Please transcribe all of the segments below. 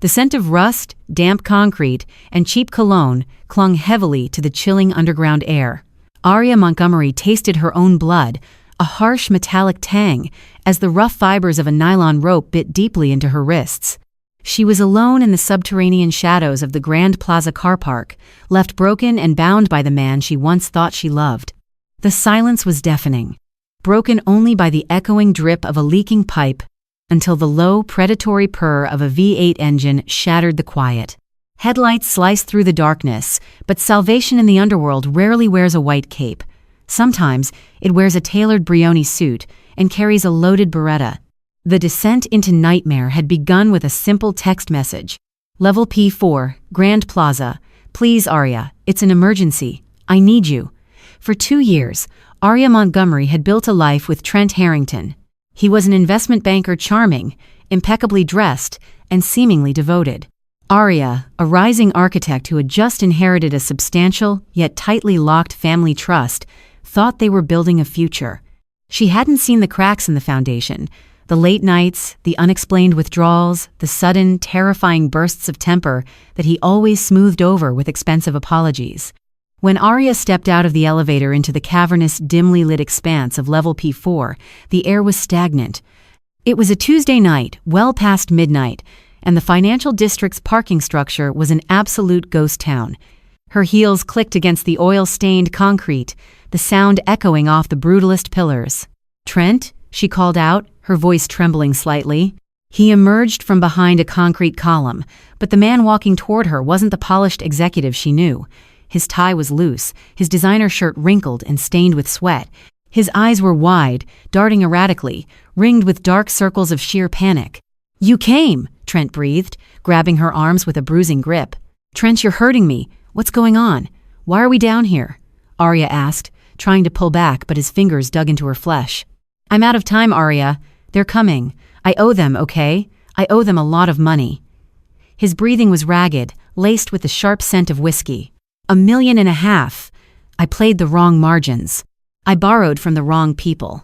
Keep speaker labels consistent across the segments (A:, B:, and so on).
A: The scent of rust, damp concrete, and cheap cologne clung heavily to the chilling underground air. Aria Montgomery tasted her own blood, a harsh metallic tang, as the rough fibers of a nylon rope bit deeply into her wrists. She was alone in the subterranean shadows of the Grand Plaza car park, left broken and bound by the man she once thought she loved. The silence was deafening, broken only by the echoing drip of a leaking pipe, until the low, predatory purr of a V8 engine shattered the quiet. Headlights sliced through the darkness, but salvation in the underworld rarely wears a white cape. Sometimes it wears a tailored Brioni suit and carries a loaded Beretta. The descent into nightmare had begun with a simple text message. Level P4, Grand Plaza. Please, Aria, it's an emergency. I need you. For 2 years, Aria Montgomery had built a life with Trent Harrington. He was an investment banker, charming, impeccably dressed, and seemingly devoted. Aria, a rising architect who had just inherited a substantial yet tightly locked family trust, thought they were building a future. She hadn't seen the cracks in the foundation, the late nights, the unexplained withdrawals, the sudden, terrifying bursts of temper that he always smoothed over with expensive apologies. When Aria stepped out of the elevator into the cavernous, dimly lit expanse of level P4, the air was stagnant. It was a Tuesday night, well past midnight, and the financial district's parking structure was an absolute ghost town. Her heels clicked against the oil-stained concrete, the sound echoing off the brutalist pillars. "Trent?" she called out, her voice trembling slightly. He emerged from behind a concrete column, but the man walking toward her wasn't the polished executive she knew. His tie was loose, his designer shirt wrinkled and stained with sweat. His eyes were wide, darting erratically, ringed with dark circles of sheer panic. "You came," Trent breathed, grabbing her arms with a bruising grip. "Trent, you're hurting me. What's going on? Why are we down here?" Aria asked, trying to pull back, but his fingers dug into her flesh. "I'm out of time, Aria. They're coming. I owe them, okay? I owe them a lot of money." His breathing was ragged, laced with the sharp scent of whiskey. $1.5 million. I played the wrong margins. I borrowed from the wrong people.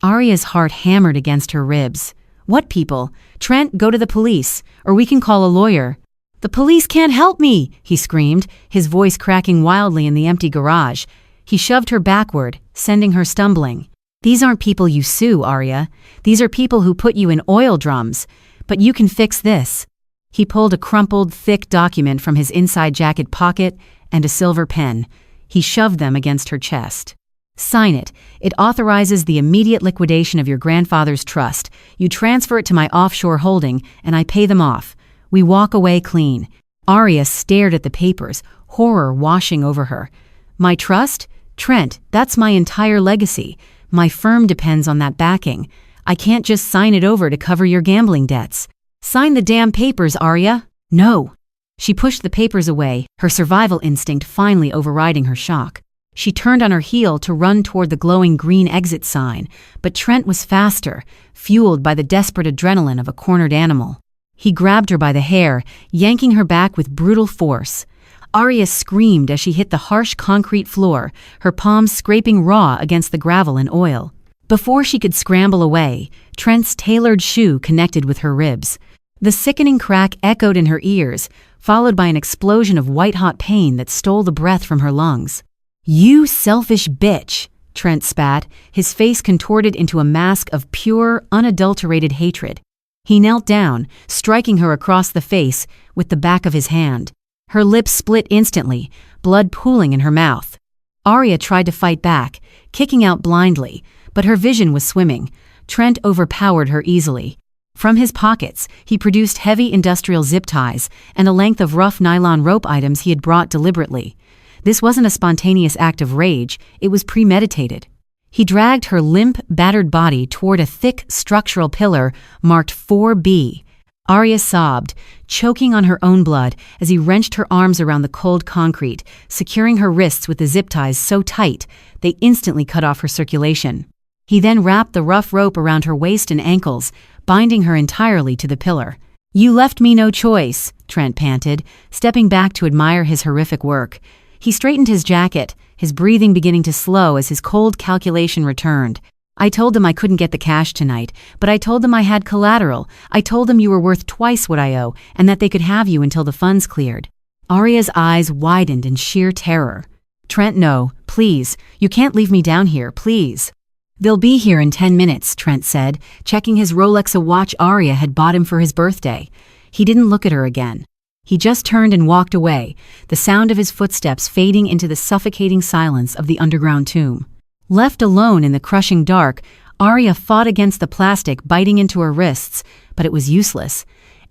A: Aria's heart hammered against her ribs. "What people? Trent, go to the police, or we can call a lawyer." "The police can't help me," he screamed, his voice cracking wildly in the empty garage. He shoved her backward, sending her stumbling. "These aren't people you sue, Aria. These are people who put you in oil drums. But you can fix this." He pulled a crumpled, thick document from his inside jacket pocket and a silver pen. He shoved them against her chest. "Sign it. It authorizes the immediate liquidation of your grandfather's trust. You transfer it to my offshore holding, and I pay them off. We walk away clean." Aria stared at the papers, horror washing over her. "My trust? Trent, that's my entire legacy. My firm depends on that backing. I can't just sign it over to cover your gambling debts." "Sign the damn papers, Aria." "No." She pushed the papers away, her survival instinct finally overriding her shock. She turned on her heel to run toward the glowing green exit sign, but Trent was faster, fueled by the desperate adrenaline of a cornered animal. He grabbed her by the hair, yanking her back with brutal force. Aria screamed as she hit the harsh concrete floor, her palms scraping raw against the gravel and oil. Before she could scramble away, Trent's tailored shoe connected with her ribs. The sickening crack echoed in her ears, followed by an explosion of white-hot pain that stole the breath from her lungs. "You selfish bitch," Trent spat, his face contorted into a mask of pure, unadulterated hatred. He knelt down, striking her across the face with the back of his hand. Her lips split instantly, blood pooling in her mouth. Aria tried to fight back, kicking out blindly, but her vision was swimming. Trent overpowered her easily. From his pockets, he produced heavy industrial zip ties and a length of rough nylon rope items he had brought deliberately. This wasn't a spontaneous act of rage, it was premeditated. He dragged her limp, battered body toward a thick, structural pillar marked 4B. Aria sobbed, choking on her own blood as he wrenched her arms around the cold concrete, securing her wrists with the zip ties so tight they instantly cut off her circulation. He then wrapped the rough rope around her waist and ankles, binding her entirely to the pillar. "You left me no choice," Trent panted, stepping back to admire his horrific work. He straightened his jacket, his breathing beginning to slow as his cold calculation returned. I told them I couldn't get the cash tonight, but I told them I had collateral. I told them you were worth twice what I owe and that they could have you until the funds cleared. Arya's eyes widened in sheer terror. Trent, no, please. You can't leave me down here, please. They'll be here in 10 minutes, Trent said, checking his Rolex, a watch Arya had bought him for his birthday. He didn't look at her again. He just turned and walked away, the sound of his footsteps fading into the suffocating silence of the underground tomb. Left alone in the crushing dark, Arya fought against the plastic biting into her wrists, but it was useless.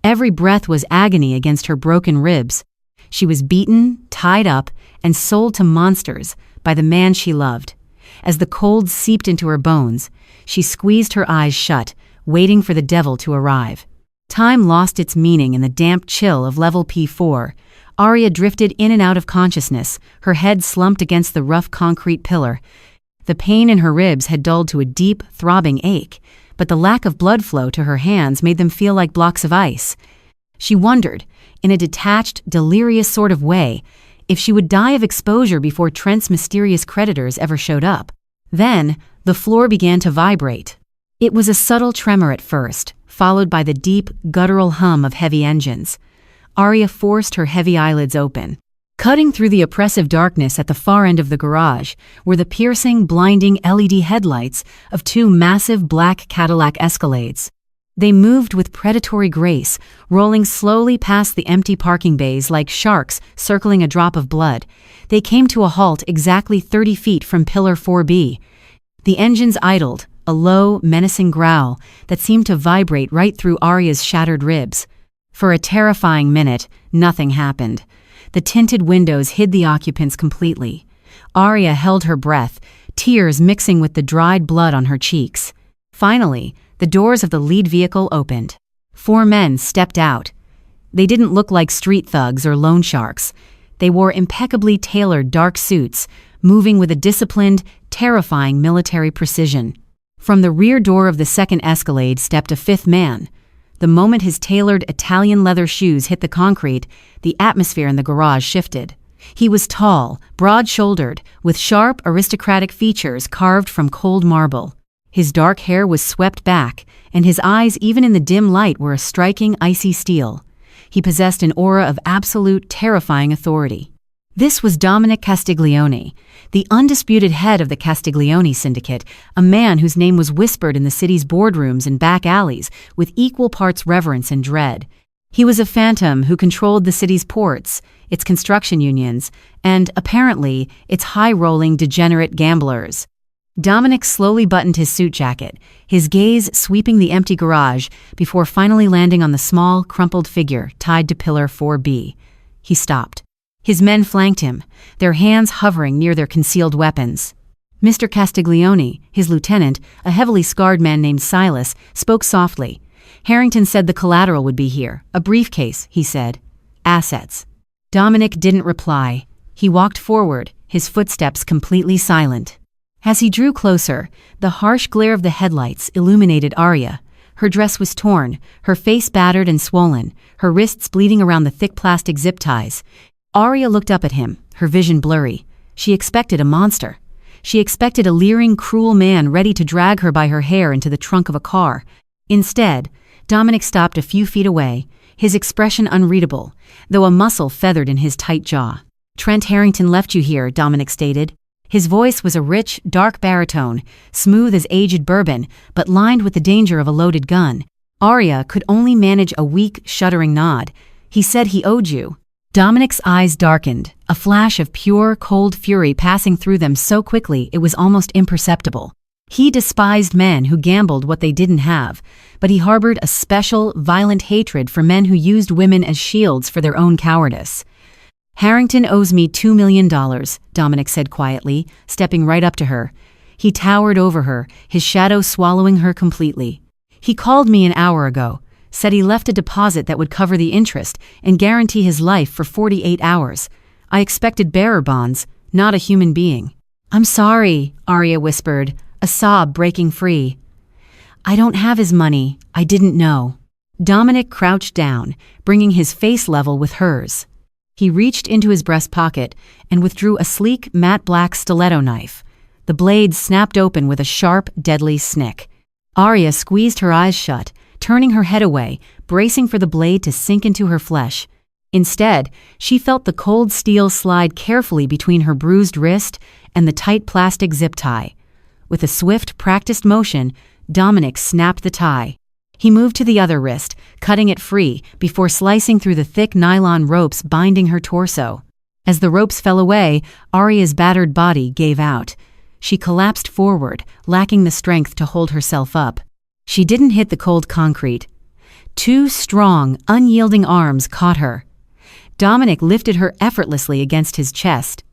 A: Every breath was agony against her broken ribs. She was beaten, tied up, and sold to monsters by the man she loved. As the cold seeped into her bones, she squeezed her eyes shut, waiting for the devil to arrive. Time lost its meaning in the damp chill of level P4. Arya drifted in and out of consciousness, her head slumped against the rough concrete pillar. The pain in her ribs had dulled to a deep, throbbing ache, but the lack of blood flow to her hands made them feel like blocks of ice. She wondered, in a detached, delirious sort of way, if she would die of exposure before Trent's mysterious creditors ever showed up. Then, the floor began to vibrate. It was a subtle tremor at first, followed by the deep, guttural hum of heavy engines. Arya forced her heavy eyelids open. Cutting through the oppressive darkness at the far end of the garage were the piercing, blinding LED headlights of two massive black Cadillac Escalades. They moved with predatory grace, rolling slowly past the empty parking bays like sharks circling a drop of blood. They came to a halt exactly 30 feet from Pillar 4B. The engines idled, a low, menacing growl that seemed to vibrate right through Arya's shattered ribs. For a terrifying minute, nothing happened. The tinted windows hid the occupants completely. Arya held her breath, tears mixing with the dried blood on her cheeks. Finally, the doors of the lead vehicle opened. 4 men stepped out. They didn't look like street thugs or loan sharks. They wore impeccably tailored dark suits, moving with a disciplined, terrifying military precision. From the rear door of the second Escalade stepped a 5th man. The moment his tailored Italian leather shoes hit the concrete, the atmosphere in the garage shifted. He was tall, broad-shouldered, with sharp, aristocratic features carved from cold marble. His dark hair was swept back, and his eyes, even in the dim light, were a striking, icy steel. He possessed an aura of absolute, terrifying authority. This was Dominic Castiglione, the undisputed head of the Castiglione syndicate, a man whose name was whispered in the city's boardrooms and back alleys with equal parts reverence and dread. He was a phantom who controlled the city's ports, its construction unions, and, apparently, its high-rolling, degenerate gamblers. Dominic slowly buttoned his suit jacket, his gaze sweeping the empty garage before finally landing on the small, crumpled figure tied to Pillar 4B. He stopped. His men flanked him, their hands hovering near their concealed weapons. Mr. Castiglione, his lieutenant, a heavily scarred man named Silas, spoke softly. Harrington said the collateral would be here. A briefcase, he said. Assets. Dominic didn't reply. He walked forward, his footsteps completely silent. As he drew closer, the harsh glare of the headlights illuminated Arya. Her dress was torn, her face battered and swollen, her wrists bleeding around the thick plastic zip ties. Arya looked up at him, her vision blurry. She expected a monster. She expected a leering, cruel man ready to drag her by her hair into the trunk of a car. Instead, Dominic stopped a few feet away, his expression unreadable, though a muscle feathered in his tight jaw. Trent Harrington left you here, Dominic stated. His voice was a rich, dark baritone, smooth as aged bourbon, but lined with the danger of a loaded gun. Arya could only manage a weak, shuddering nod. He said he owed you. Dominic's eyes darkened, a flash of pure, cold fury passing through them so quickly it was almost imperceptible. He despised men who gambled what they didn't have, but he harbored a special, violent hatred for men who used women as shields for their own cowardice. Harrington owes me $2 million, Dominic said quietly, stepping right up to her. He towered over her, his shadow swallowing her completely. He called me an hour ago, said he left a deposit that would cover the interest and guarantee his life for 48 hours. I expected bearer bonds, not a human being. I'm sorry, Arya whispered, a sob breaking free. I don't have his money. I didn't know. Dominic crouched down, bringing his face level with hers. He reached into his breast pocket and withdrew a sleek, matte black stiletto knife. The blade snapped open with a sharp, deadly snick. Arya squeezed her eyes shut, turning her head away, bracing for the blade to sink into her flesh. Instead, she felt the cold steel slide carefully between her bruised wrist and the tight plastic zip tie. With a swift, practiced motion, Dominic snapped the tie. He moved to the other wrist, cutting it free before slicing through the thick nylon ropes binding her torso. As the ropes fell away, Arya's battered body gave out. She collapsed forward, lacking the strength to hold herself up. She didn't hit the cold concrete. Two strong, unyielding arms caught her. Dominic lifted her effortlessly against his chest.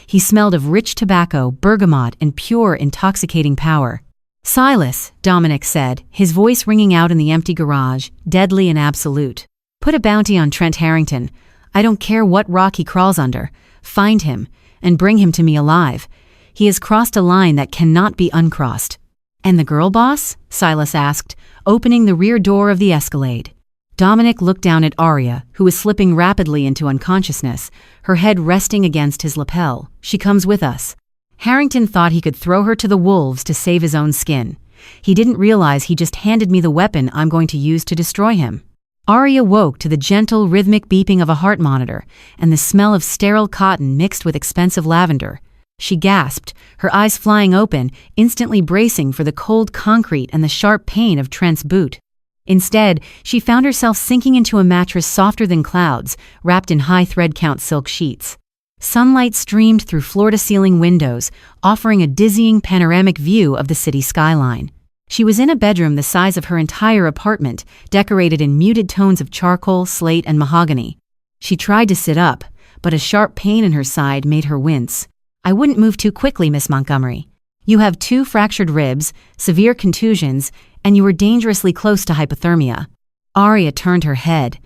A: He smelled of rich tobacco, bergamot, and pure, intoxicating power. "Silas," Dominic said, his voice ringing out in the empty garage, deadly and absolute. "Put a bounty on Trent Harrington. I don't care what rock he crawls under. Find him, and bring him to me alive. He has crossed a line that cannot be uncrossed." "And the girl boss?" Silas asked, opening the rear door of the Escalade. Dominic looked down at Arya, who was slipping rapidly into unconsciousness, her head resting against his lapel. "She comes with us." Harrington thought he could throw her to the wolves to save his own skin. He didn't realize he just handed me the weapon I'm going to use to destroy him. Arya woke to the gentle, rhythmic beeping of a heart monitor and the smell of sterile cotton mixed with expensive lavender. She gasped, her eyes flying open, instantly bracing for the cold concrete and the sharp pain of Trent's boot. Instead, she found herself sinking into a mattress softer than clouds, wrapped in high thread-count silk sheets. Sunlight streamed through floor-to-ceiling windows, offering a dizzying panoramic view of the city skyline. She was in a bedroom the size of her entire apartment, decorated in muted tones of charcoal, slate, and mahogany. She tried to sit up, but a sharp pain in her side made her wince. "I wouldn't move too quickly, Miss Montgomery. You have 2 fractured ribs, severe contusions, and you were dangerously close to hypothermia." Arya turned her head.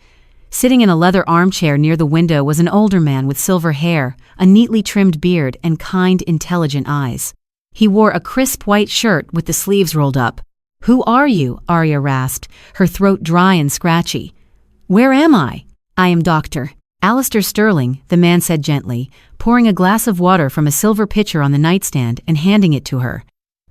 A: Sitting in a leather armchair near the window was an older man with silver hair, a neatly trimmed beard, and kind, intelligent eyes. He wore a crisp white shirt with the sleeves rolled up. "Who are you?" Arya rasped, her throat dry and scratchy. "Where am I?" "I am Dr. Alistair Sterling," the man said gently, pouring a glass of water from a silver pitcher on the nightstand and handing it to her.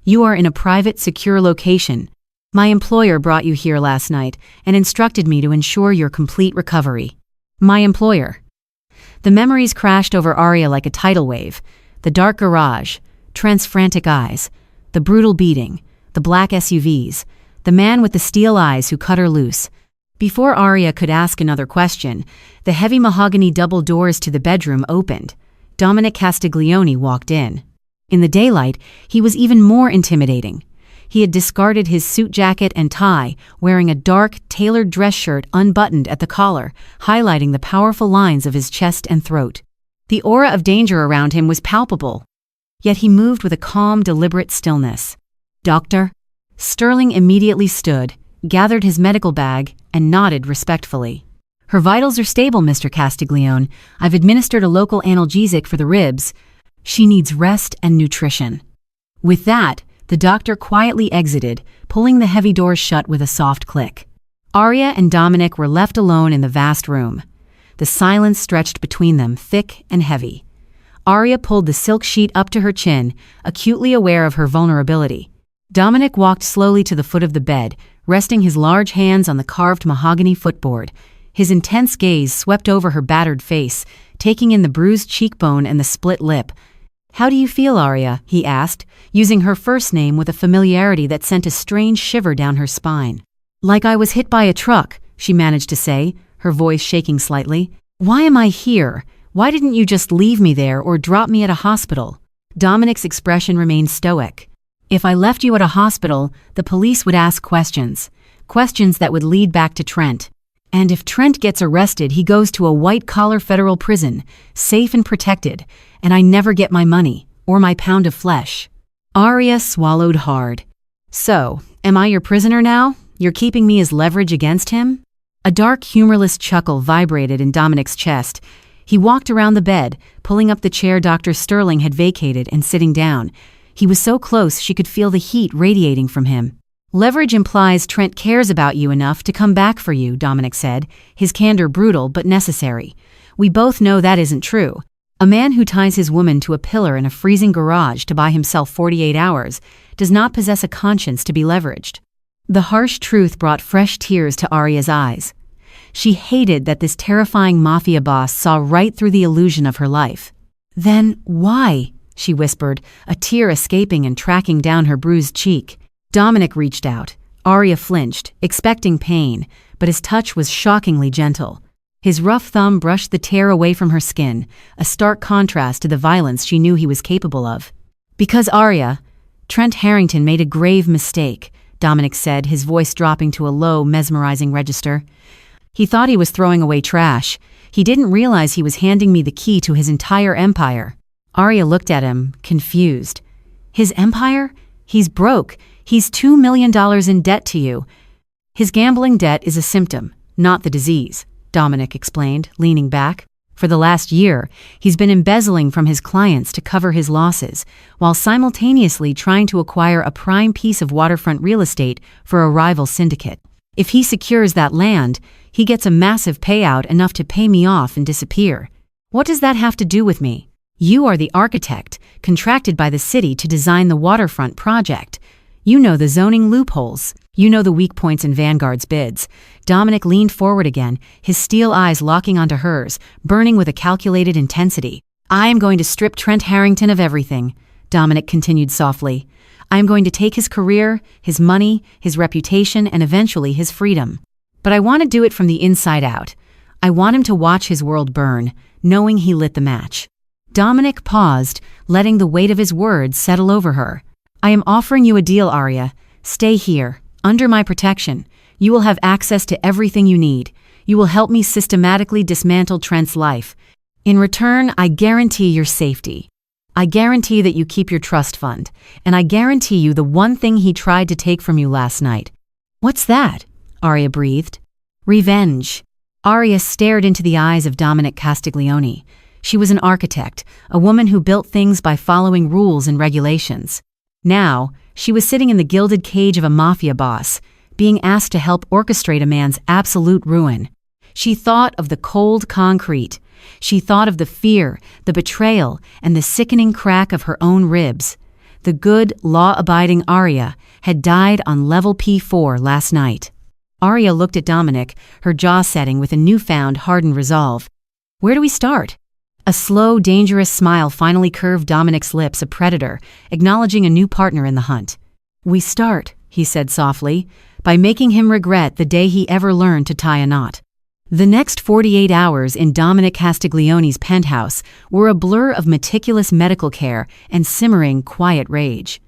A: "You are in a private, secure location. My employer brought you here last night and instructed me to ensure your complete recovery." "My employer?" The memories crashed over Arya like a tidal wave. The dark garage, Trent's frantic eyes, the brutal beating, the black SUVs, the man with the steel eyes who cut her loose. Before Arya could ask another question, the heavy mahogany double doors to the bedroom opened. Dominic Castiglione walked in. In the daylight, he was even more intimidating. He had discarded his suit jacket and tie, wearing a dark, tailored dress shirt unbuttoned at the collar, highlighting the powerful lines of his chest and throat. The aura of danger around him was palpable, yet he moved with a calm, deliberate stillness. "Doctor?" Sterling immediately stood, gathered his medical bag, and nodded respectfully. "Her vitals are stable, Mr. Castiglione. I've administered a local analgesic for the ribs. She needs rest and nutrition." With that, the doctor quietly exited, pulling the heavy doors shut with a soft click. Arya and Dominic were left alone in the vast room. The silence stretched between them, thick and heavy. Arya pulled the silk sheet up to her chin, acutely aware of her vulnerability. Dominic walked slowly to the foot of the bed, resting his large hands on the carved mahogany footboard. His intense gaze swept over her battered face, taking in the bruised cheekbone and the split lip. "How do you feel, Arya?" he asked, using her first name with a familiarity that sent a strange shiver down her spine. "Like I was hit by a truck," she managed to say, her voice shaking slightly. "Why am I here? Why didn't you just leave me there or drop me at a hospital?" Dominic's expression remained stoic. "If I left you at a hospital, the police would ask questions. Questions that would lead back to Trent. And if Trent gets arrested, he goes to a white-collar federal prison, safe and protected, and I never get my money, or my pound of flesh." Arya swallowed hard. "So, am I your prisoner now? You're keeping me as leverage against him?" A dark, humorless chuckle vibrated in Dominic's chest. He walked around the bed, pulling up the chair Dr. Sterling had vacated and sitting down. He was so close she could feel the heat radiating from him. "Leverage implies Trent cares about you enough to come back for you," Dominic said, his candor brutal but necessary. "We both know that isn't true. A man who ties his woman to a pillar in a freezing garage to buy himself 48 hours does not possess a conscience to be leveraged. The harsh truth brought fresh tears to Arya's eyes. She hated that this terrifying mafia boss saw right through the illusion of her life. "Then why?" she whispered, a tear escaping and tracking down her bruised cheek. Dominic reached out. Arya flinched, expecting pain, but his touch was shockingly gentle. His rough thumb brushed the tear away from her skin, a stark contrast to the violence she knew he was capable of. "Because Arya, Trent Harrington made a grave mistake," Dominic said, his voice dropping to a low, mesmerizing register. "He thought he was throwing away trash. He didn't realize he was handing me the key to his entire empire." Arya looked at him, confused. "His empire? He's broke. He's $2 million in debt to you." "His gambling debt is a symptom, not the disease," Dominic explained, leaning back. "For the last year, he's been embezzling from his clients to cover his losses, while simultaneously trying to acquire a prime piece of waterfront real estate for a rival syndicate. If he secures that land, he gets a massive payout enough to pay me off and disappear. What does that have to do with me? You are the architect, contracted by the city to design the waterfront project. You know the zoning loopholes. You know the weak points in Vanguard's bids." Dominic leaned forward again, his steel eyes locking onto hers, burning with a calculated intensity. "I am going to strip Trent Harrington of everything," Dominic continued softly. "I am going to take his career, his money, his reputation, and eventually his freedom. But I want to do it from the inside out. I want him to watch his world burn, knowing he lit the match." Dominic paused, letting the weight of his words settle over her. "I am offering you a deal, Arya. Stay here, under my protection. You will have access to everything you need. You will help me systematically dismantle Trent's life. In return, I guarantee your safety. I guarantee that you keep your trust fund, and I guarantee you the one thing he tried to take from you last night." "What's that?" Arya breathed. "Revenge." Arya stared into the eyes of Dominic Castiglione. She was an architect, a woman who built things by following rules and regulations. Now, she was sitting in the gilded cage of a mafia boss, being asked to help orchestrate a man's absolute ruin. She thought of the cold concrete. She thought of the fear, the betrayal, and the sickening crack of her own ribs. The good, law-abiding Arya had died on level P4 last night. Arya looked at Dominic, her jaw setting with a newfound hardened resolve. "Where do we start?" A slow, dangerous smile finally curved Dominic's lips, a predator, acknowledging a new partner in the hunt. "We start," he said softly, "by making him regret the day he ever learned to tie a knot." The next 48 hours in Dominic Castiglione's penthouse were a blur of meticulous medical care and simmering, quiet rage.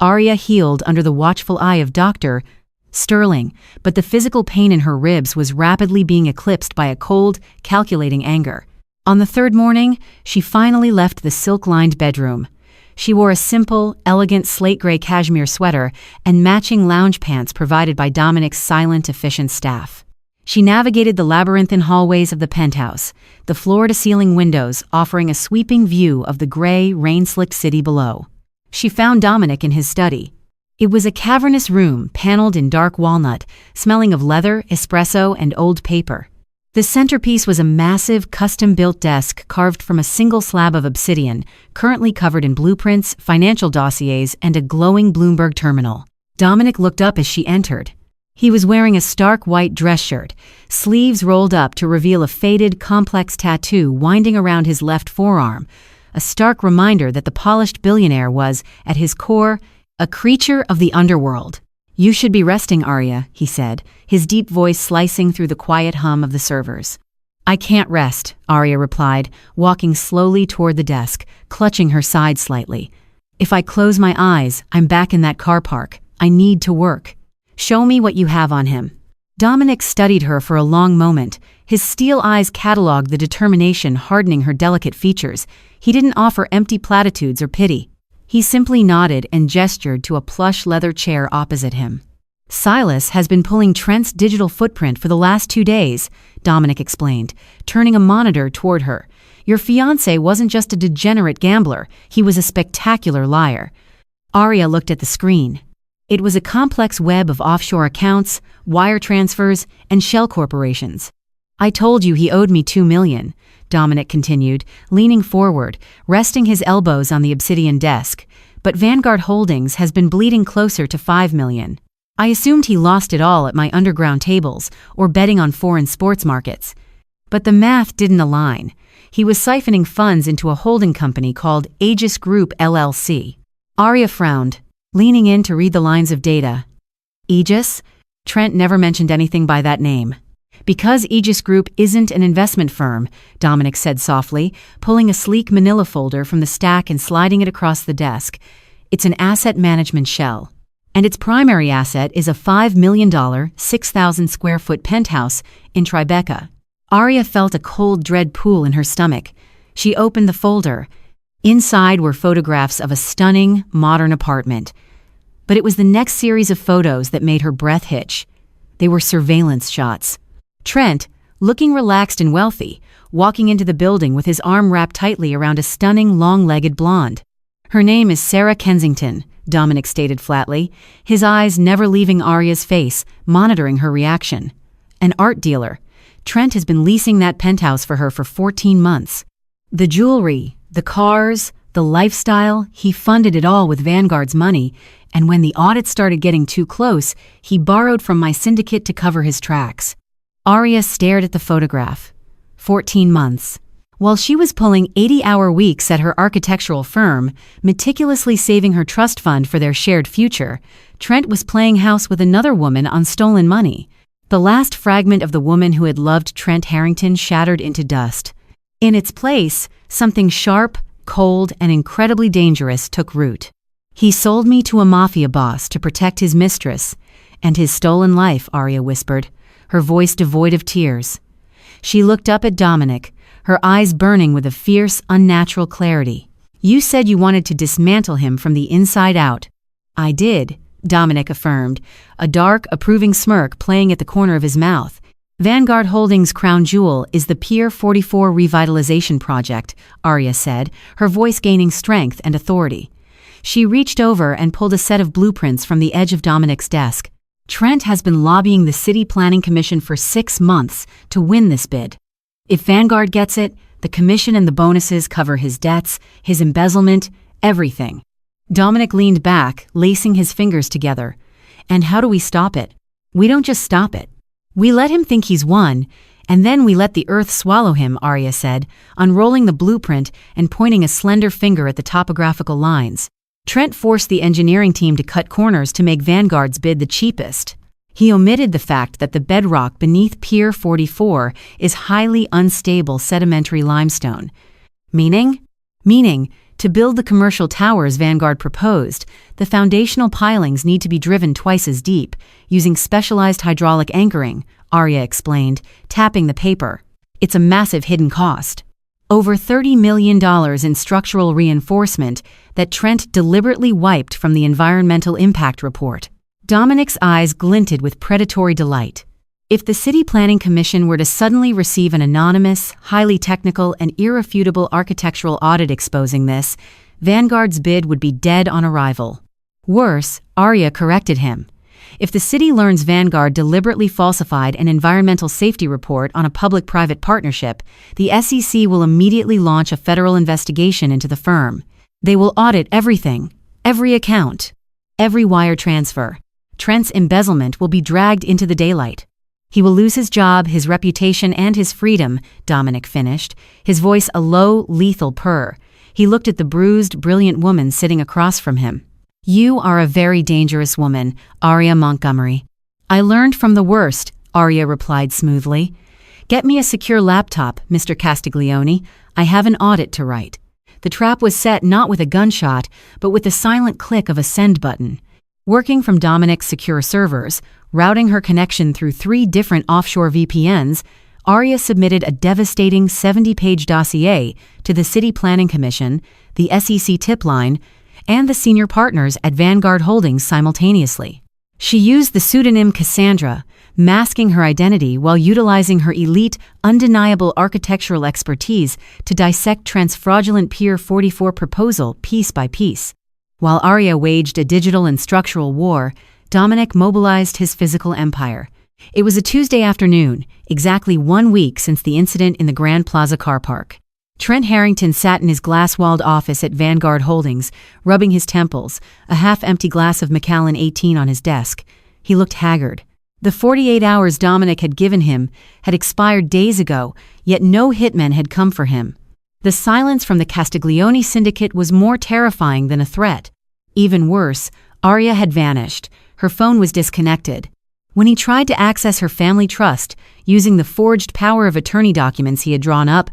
A: Arya healed under the watchful eye of Dr. Sterling, but the physical pain in her ribs was rapidly being eclipsed by a cold, calculating anger. On the third morning, she finally left the silk-lined bedroom. She wore a simple, elegant slate-gray cashmere sweater and matching lounge pants provided by Dominic's silent, efficient staff. She navigated the labyrinthine hallways of the penthouse, the floor-to-ceiling windows offering a sweeping view of the gray, rain-slicked city below. She found Dominic in his study. It was a cavernous room paneled in dark walnut, smelling of leather, espresso, and old paper. The centerpiece was a massive, custom-built desk carved from a single slab of obsidian, currently covered in blueprints, financial dossiers, and a glowing Bloomberg terminal. Dominic looked up as she entered. He was wearing a stark white dress shirt, sleeves rolled up to reveal a faded, complex tattoo winding around his left forearm, a stark reminder that the polished billionaire was, at his core, a creature of the underworld. "You should be resting, Arya," he said, his deep voice slicing through the quiet hum of the servers. "I can't rest," Arya replied, walking slowly toward the desk, clutching her side slightly. "If I close my eyes, I'm back in that car park. I need to work. Show me what you have on him." Dominic studied her for a long moment, his steel eyes cataloged the determination hardening her delicate features. He didn't offer empty platitudes or pity. He simply nodded and gestured to a plush leather chair opposite him. "Silas has been pulling Trent's digital footprint for the last 2 days," Dominic explained, turning a monitor toward her. "Your fiancé wasn't just a degenerate gambler, he was a spectacular liar." Arya looked at the screen. It was a complex web of offshore accounts, wire transfers, and shell corporations. I told you he owed me $2 million, Dominic continued, leaning forward, resting his elbows on the obsidian desk. But Vanguard Holdings has been bleeding closer to $5 million. I assumed he lost it all at my underground tables or betting on foreign sports markets. But the math didn't align. He was siphoning funds into a holding company called Aegis Group LLC. Arya frowned, leaning in to read the lines of data. Aegis? Trent never mentioned anything by that name. Because Aegis Group isn't an investment firm, Dominic said softly, pulling a sleek manila folder from the stack and sliding it across the desk. It's an asset management shell. And its primary asset is a $5 million, 6,000 square foot penthouse in Tribeca. Arya felt a cold dread pool in her stomach. She opened the folder. Inside were photographs of a stunning, modern apartment. But it was the next series of photos that made her breath hitch. They were surveillance shots. Trent, looking relaxed and wealthy, walking into the building with his arm wrapped tightly around a stunning, long-legged blonde. Her name is Sarah Kensington, Dominic stated flatly, his eyes never leaving Arya's face, monitoring her reaction. An art dealer. Trent has been leasing that penthouse for her for 14 months. The jewelry, the cars, the lifestyle, he funded it all with Vanguard's money, and when the audit started getting too close, he borrowed from my syndicate to cover his tracks. Arya stared at the photograph. 14 months. While she was pulling 80-hour weeks at her architectural firm, meticulously saving her trust fund for their shared future, Trent was playing house with another woman on stolen money. The last fragment of the woman who had loved Trent Harrington shattered into dust. In its place, something sharp, cold, and incredibly dangerous took root. He sold me to a mafia boss to protect his mistress, and his stolen life, Arya whispered, her voice devoid of tears. She looked up at Dominic, her eyes burning with a fierce, unnatural clarity. You said you wanted to dismantle him from the inside out. I did, Dominic affirmed, a dark, approving smirk playing at the corner of his mouth. Vanguard Holdings' crown jewel is the Pier 44 Revitalization Project, Arya said, her voice gaining strength and authority. She reached over and pulled a set of blueprints from the edge of Dominic's desk. Trent has been lobbying the City Planning Commission for 6 months to win this bid. If Vanguard gets it, the commission and the bonuses cover his debts, his embezzlement, everything. Dominic leaned back, lacing his fingers together. And how do we stop it? We don't just stop it. We let him think he's won, and then we let the earth swallow him, Arya said, unrolling the blueprint and pointing a slender finger at the topographical lines. Trent forced the engineering team to cut corners to make Vanguard's bid the cheapest. He omitted the fact that the bedrock beneath Pier 44 is highly unstable sedimentary limestone. Meaning, to build the commercial towers Vanguard proposed, the foundational pilings need to be driven twice as deep, using specialized hydraulic anchoring, Arya explained, tapping the paper. It's a massive hidden cost. Over $30 million in structural reinforcement that Trent deliberately wiped from the environmental impact report. Dominic's eyes glinted with predatory delight. If the City Planning Commission were to suddenly receive an anonymous, highly technical, and irrefutable architectural audit exposing this, Vanguard's bid would be dead on arrival. Worse, Arya corrected him. If the city learns Vanguard deliberately falsified an environmental safety report on a public-private partnership, the SEC will immediately launch a federal investigation into the firm. They will audit everything, every account, every wire transfer. Trent's embezzlement will be dragged into the daylight. He will lose his job, his reputation, and his freedom, Dominic finished, his voice a low, lethal purr. He looked at the bruised, brilliant woman sitting across from him. You are a very dangerous woman, Arya Montgomery. I learned from the worst, Arya replied smoothly. Get me a secure laptop, Mr. Castiglione. I have an audit to write. The trap was set not with a gunshot, but with the silent click of a send button. Working from Dominic's secure servers, routing her connection through 3 different offshore VPNs, Arya submitted a devastating 70-page dossier to the City Planning Commission, the SEC tip line, and the senior partners at Vanguard Holdings simultaneously. She used the pseudonym Cassandra, masking her identity while utilizing her elite, undeniable architectural expertise to dissect Trent's fraudulent Pier 44 proposal piece by piece. While Arya waged a digital and structural war, Dominic mobilized his physical empire. It was a Tuesday afternoon, exactly 1 week since the incident in the Grand Plaza car park. Trent Harrington sat in his glass-walled office at Vanguard Holdings, rubbing his temples, a half-empty glass of Macallan 18 on his desk. He looked haggard. The 48 hours Dominic had given him had expired days ago, yet no hitmen had come for him. The silence from the Castiglione syndicate was more terrifying than a threat. Even worse, Arya had vanished. Her phone was disconnected. When he tried to access her family trust, using the forged power of attorney documents he had drawn up,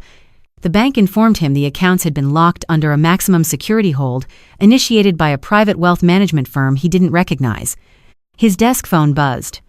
A: the bank informed him the accounts had been locked under a maximum security hold initiated by a private wealth management firm he didn't recognize. His desk phone buzzed.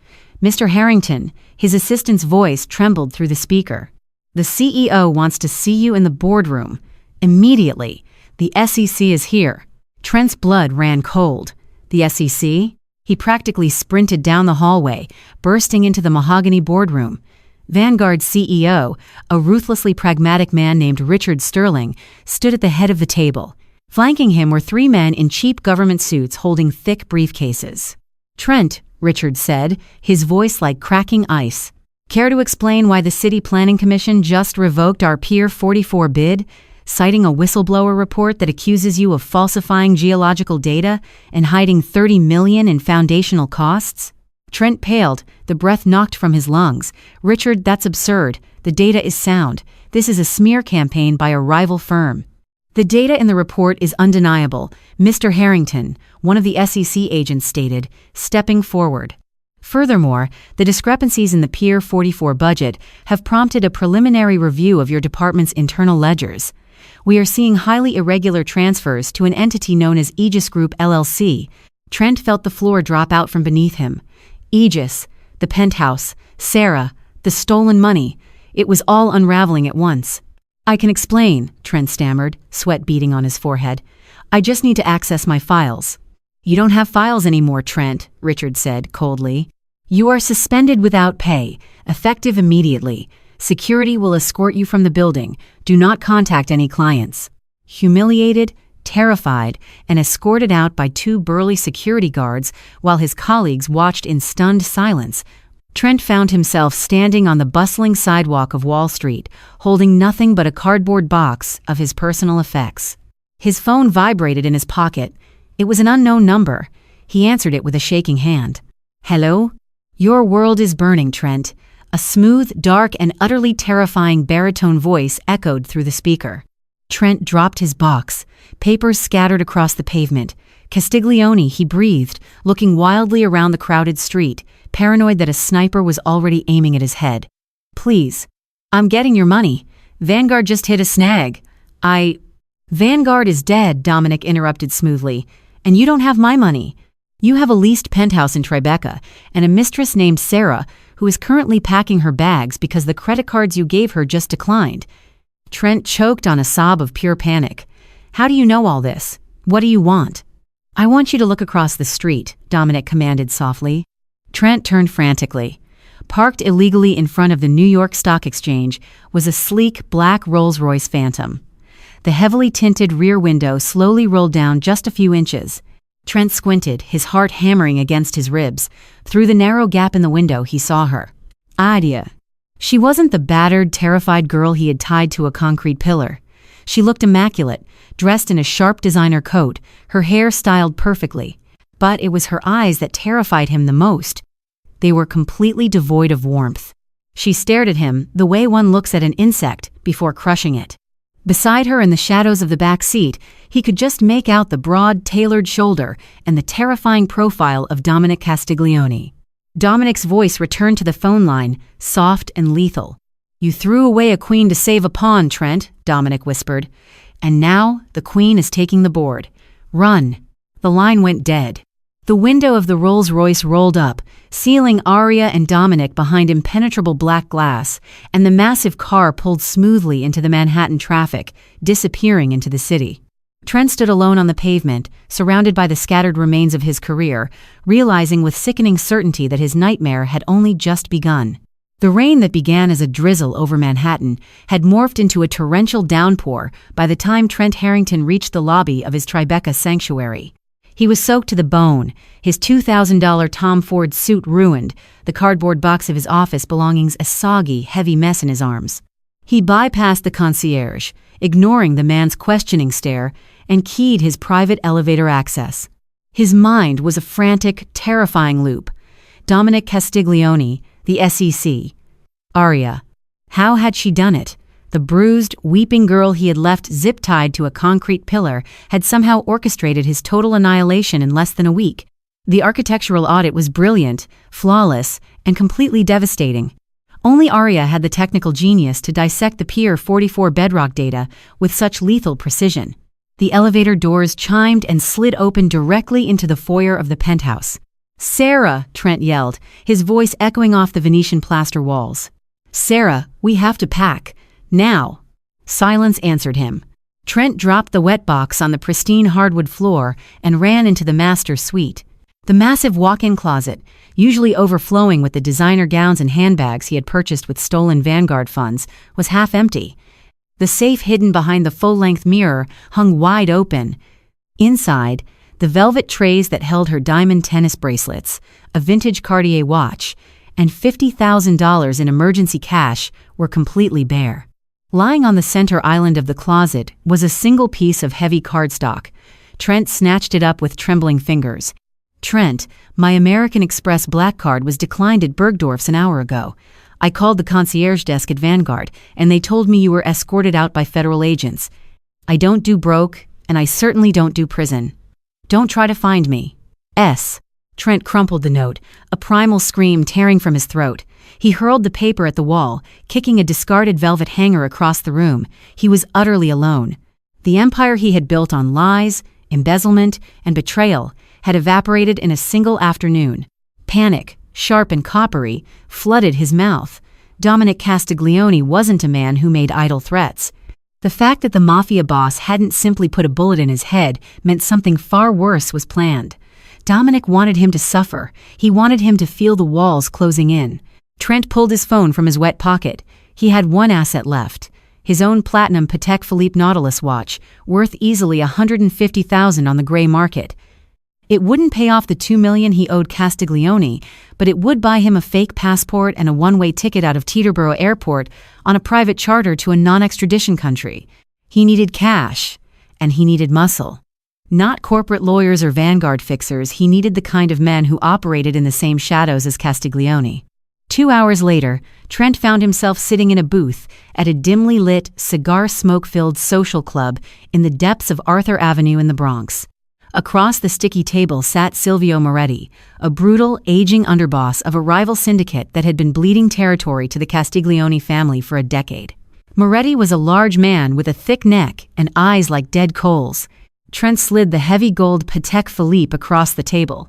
A: Mr. Harrington, his assistant's voice trembled through the speaker. The CEO wants to see you in the boardroom. Immediately. The SEC is here. Trent's blood ran cold. The SEC? He practically sprinted down the hallway, bursting into the mahogany boardroom. Vanguard's CEO, a ruthlessly pragmatic man named Richard Sterling, stood at the head of the table. Flanking him were 3 men in cheap government suits holding thick briefcases. "Trent," Richard said, his voice like cracking ice. "Care to explain why the City Planning Commission just revoked our Pier 44 bid, citing a whistleblower report that accuses you of falsifying geological data and hiding $30 million in foundational costs?" Trent paled, the breath knocked from his lungs. "Richard, that's absurd. The data is sound. This is a smear campaign by a rival firm." "The data in the report is undeniable," Mr. Harrington, one of the SEC agents stated, stepping forward. "Furthermore, the discrepancies in the Pier 44 budget have prompted a preliminary review of your department's internal ledgers. We are seeing highly irregular transfers to an entity known as Aegis Group LLC." Trent felt the floor drop out from beneath him. Aegis, the penthouse, Sarah, the stolen money. It was all unraveling at once. "I can explain," Trent stammered, sweat beading on his forehead. "I just need to access my files." "You don't have files anymore, Trent," Richard said coldly. "You are suspended without pay, effective immediately. Security will escort you from the building. Do not contact any clients." Humiliated, terrified, and escorted out by 2 burly security guards while his colleagues watched in stunned silence, Trent found himself standing on the bustling sidewalk of Wall Street, holding nothing but a cardboard box of his personal effects. His phone vibrated in his pocket. It was an unknown number. He answered it with a shaking hand. "Hello? Your world is burning, Trent." A smooth, dark, and utterly terrifying baritone voice echoed through the speaker. Trent dropped his box. Papers scattered across the pavement. "Castiglione," he breathed, looking wildly around the crowded street, paranoid that a sniper was already aiming at his head. "Please. I'm getting your money. Vanguard just hit a snag. Vanguard is dead," Dominic interrupted smoothly. "And you don't have my money. You have a leased penthouse in Tribeca and a mistress named Sarah who is currently packing her bags because the credit cards you gave her just declined." Trent choked on a sob of pure panic. "How do you know all this? What do you want?" "I want you to look across the street," Dominic commanded softly. Trent turned frantically. Parked illegally in front of the New York Stock Exchange was a sleek black Rolls-Royce Phantom. The heavily tinted rear window slowly rolled down just a few inches. Trent squinted, his heart hammering against his ribs. Through the narrow gap in the window, he saw her. Adia. She wasn't the battered, terrified girl he had tied to a concrete pillar. She looked immaculate, dressed in a sharp designer coat, her hair styled perfectly. But it was her eyes that terrified him the most. They were completely devoid of warmth. She stared at him the way one looks at an insect before crushing it. Beside her in the shadows of the back seat, he could just make out the broad, tailored shoulder and the terrifying profile of Dominic Castiglione. Dominic's voice returned to the phone line, soft and lethal. "You threw away a queen to save a pawn, Trent," Dominic whispered. "And now the queen is taking the board. Run." The line went dead. The window of the Rolls-Royce rolled up, sealing Arya and Dominic behind impenetrable black glass, and the massive car pulled smoothly into the Manhattan traffic, disappearing into the city. Trent stood alone on the pavement, surrounded by the scattered remains of his career, realizing with sickening certainty that his nightmare had only just begun. The rain that began as a drizzle over Manhattan had morphed into a torrential downpour by the time Trent Harrington reached the lobby of his Tribeca sanctuary. He was soaked to the bone, his $2,000 Tom Ford suit ruined, the cardboard box of his office belongings a soggy, heavy mess in his arms. He bypassed the concierge, ignoring the man's questioning stare, and keyed his private elevator access. His mind was a frantic, terrifying loop. Dominic Castiglione, the SEC. Aria. How had she done it? The bruised, weeping girl he had left zip-tied to a concrete pillar had somehow orchestrated his total annihilation in less than a week. The architectural audit was brilliant, flawless, and completely devastating. Only Aria had the technical genius to dissect the Pier 44 bedrock data with such lethal precision. The elevator doors chimed and slid open directly into the foyer of the penthouse. "Sarah!" Trent yelled, his voice echoing off the Venetian plaster walls. "Sarah, we have to pack. Now." Silence answered him. Trent dropped the wet box on the pristine hardwood floor and ran into the master suite. The massive walk-in closet, usually overflowing with the designer gowns and handbags he had purchased with stolen Vanguard funds, was half empty. The safe hidden behind the full-length mirror hung wide open. Inside, the velvet trays that held her diamond tennis bracelets, a vintage Cartier watch, and $50,000 in emergency cash were completely bare. Lying on the center island of the closet was a single piece of heavy cardstock. Trent snatched it up with trembling fingers. "Trent, my American Express black card was declined at Bergdorf's an hour ago. I called the concierge desk at Vanguard, and they told me you were escorted out by federal agents. I don't do broke, and I certainly don't do prison. Don't try to find me. S." Trent crumpled the note, a primal scream tearing from his throat. He hurled the paper at the wall, kicking a discarded velvet hanger across the room. He was utterly alone. The empire he had built on lies, embezzlement, and betrayal had evaporated in a single afternoon. Panic, sharp and coppery, flooded his mouth. Dominic Castiglione wasn't a man who made idle threats. The fact that the Mafia boss hadn't simply put a bullet in his head meant something far worse was planned. Dominic wanted him to suffer. He wanted him to feel the walls closing in. Trent pulled his phone from his wet pocket. He had one asset left. His own platinum Patek Philippe Nautilus watch, worth easily $150,000 on the gray market. It wouldn't pay off the $2 million he owed Castiglione, but it would buy him a fake passport and a one-way ticket out of Teterboro Airport on a private charter to a non-extradition country. He needed cash, and he needed muscle. Not corporate lawyers or Vanguard fixers, he needed the kind of men who operated in the same shadows as Castiglione. 2 hours later, Trent found himself sitting in a booth at a dimly lit, cigar-smoke-filled social club in the depths of Arthur Avenue in the Bronx. Across the sticky table sat Silvio Moretti, a brutal, aging underboss of a rival syndicate that had been bleeding territory to the Castiglione family for a decade. Moretti was a large man with a thick neck and eyes like dead coals. Trent slid the heavy gold Patek Philippe across the table.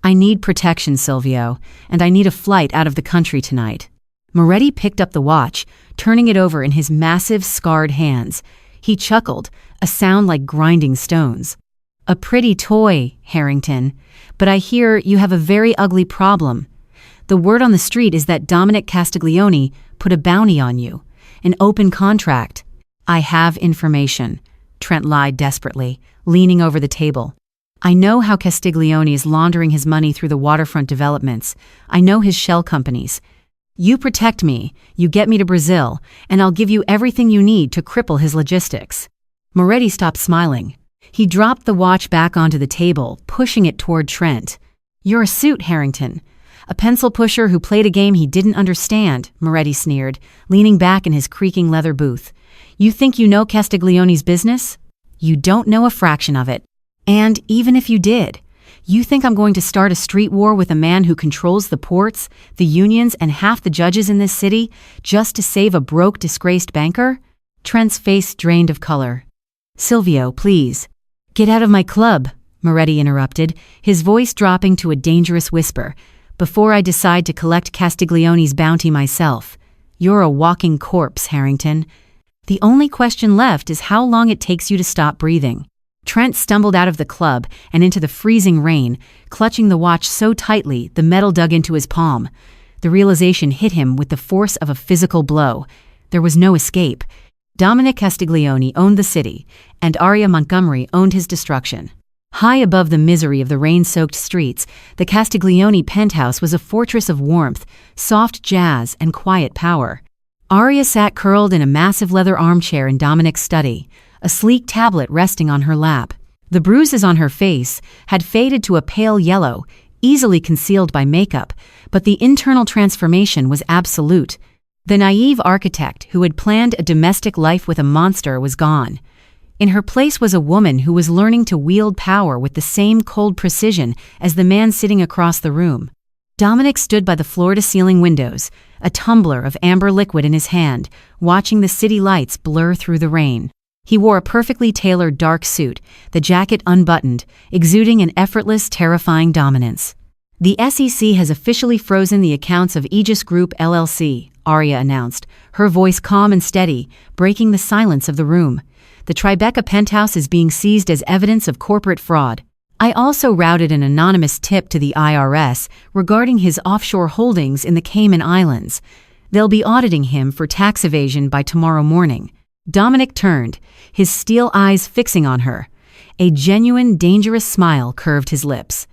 A: "I need protection, Silvio, and I need a flight out of the country tonight." Moretti picked up the watch, turning it over in his massive, scarred hands. He chuckled, a sound like grinding stones. "A pretty toy, Harrington, but I hear you have a very ugly problem. The word on the street is that Dominic Castiglione put a bounty on you, an open contract." "I have information," Trent lied desperately, leaning over the table. "I know how Castiglione is laundering his money through the waterfront developments. I know his shell companies. You protect me, you get me to Brazil, and I'll give you everything you need to cripple his logistics." Moretti stopped smiling. He dropped the watch back onto the table, pushing it toward Trent. "You're a suit, Harrington. A pencil pusher who played a game he didn't understand," Moretti sneered, leaning back in his creaking leather booth. "You think you know Castiglione's business? You don't know a fraction of it. And even if you did, you think I'm going to start a street war with a man who controls the ports, the unions, and half the judges in this city just to save a broke, disgraced banker?" Trent's face drained of color. "Silvio, please. Get out of my club," Moretti interrupted, his voice dropping to a dangerous whisper. "Before I decide to collect Castiglione's bounty myself. You're a walking corpse, Harrington. The only question left is how long it takes you to stop breathing." Trent stumbled out of the club and into the freezing rain, clutching the watch so tightly the metal dug into his palm. The realization hit him with the force of a physical blow. There was no escape. Dominic Castiglione owned the city, and Aria Montgomery owned his destruction. High above the misery of the rain-soaked streets, the Castiglione penthouse was a fortress of warmth, soft jazz, and quiet power. Arya sat curled in a massive leather armchair in Dominic's study, a sleek tablet resting on her lap. The bruises on her face had faded to a pale yellow, easily concealed by makeup, but the internal transformation was absolute. The naive architect who had planned a domestic life with a monster was gone. In her place was a woman who was learning to wield power with the same cold precision as the man sitting across the room. Dominic stood by the floor-to-ceiling windows, a tumbler of amber liquid in his hand, watching the city lights blur through the rain. He wore a perfectly tailored dark suit, the jacket unbuttoned, exuding an effortless, terrifying dominance. The SEC has officially frozen the accounts of Aegis Group LLC, Arya announced, her voice calm and steady, breaking the silence of the room. The Tribeca penthouse is being seized as evidence of corporate fraud. I also routed an anonymous tip to the IRS regarding his offshore holdings in the Cayman Islands. They'll be auditing him for tax evasion by tomorrow morning. Dominic turned, his steel eyes fixing on her. A genuine, dangerous smile curved his lips.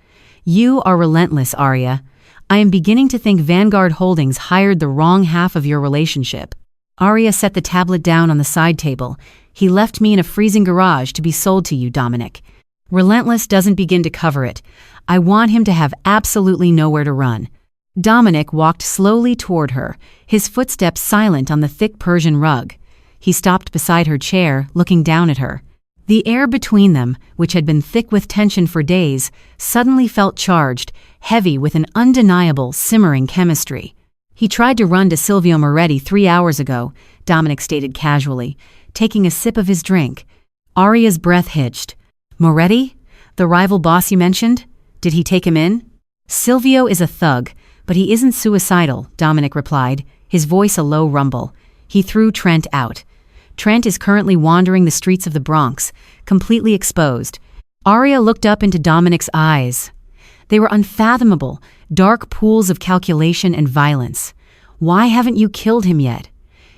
A: You are relentless, Arya. I am beginning to think Vanguard Holdings hired the wrong half of your relationship. Arya set the tablet down on the side table. He left me in a freezing garage to be sold to you, Dominic. Relentless doesn't begin to cover it. I want him to have absolutely nowhere to run. Dominic walked slowly toward her, his footsteps silent on the thick Persian rug. He stopped beside her chair, looking down at her. The air between them, which had been thick with tension for days, suddenly felt charged, heavy with an undeniable, simmering chemistry. He tried to run to Silvio Moretti 3 hours ago, Dominic stated casually, taking a sip of his drink. Arya's breath hitched. Moretti? The rival boss you mentioned? Did he take him in? Silvio is a thug, but he isn't suicidal, Dominic replied, his voice a low rumble. He threw Trent out. Trent is currently wandering the streets of the Bronx, completely exposed. Arya looked up into Dominic's eyes. They were unfathomable, dark pools of calculation and violence. Why haven't you killed him yet?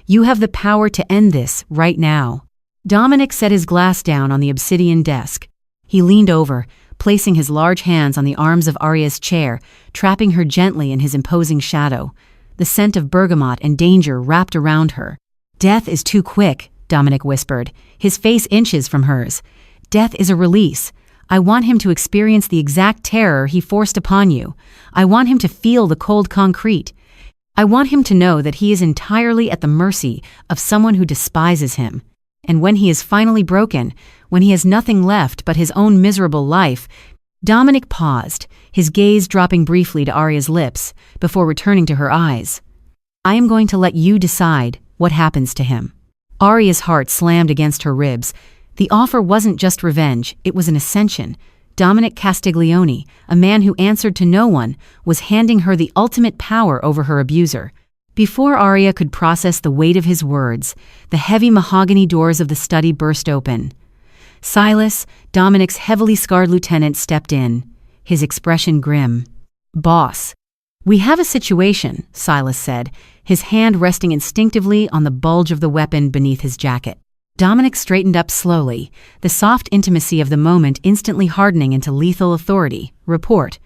A: You have the power to end this right now. Dominic set his glass down on the obsidian desk. He leaned over, placing his large hands on the arms of Arya's chair, trapping her gently in his imposing shadow. The scent of bergamot and danger wrapped around her. Death is too quick, Dominic whispered, his face inches from hers. Death is a release. I want him to experience the exact terror he forced upon you. I want him to feel the cold concrete. I want him to know that he is entirely at the mercy of someone who despises him. And when he is finally broken, when he has nothing left but his own miserable life, Dominic paused, his gaze dropping briefly to Arya's lips, before returning to her eyes. I am going to let you decide what happens to him. Arya's heart slammed against her ribs. The offer wasn't just revenge, it was an ascension. Dominic Castiglione, a man who answered to no one, was handing her the ultimate power over her abuser. Before Arya could process the weight of his words, the heavy mahogany doors of the study burst open. Silas, Dominic's heavily scarred lieutenant, stepped in, his expression grim. Boss. We have a situation, Silas said, his hand resting instinctively on the bulge of the weapon beneath his jacket. Dominic straightened up slowly, the soft intimacy of the moment instantly hardening into lethal authority. Report.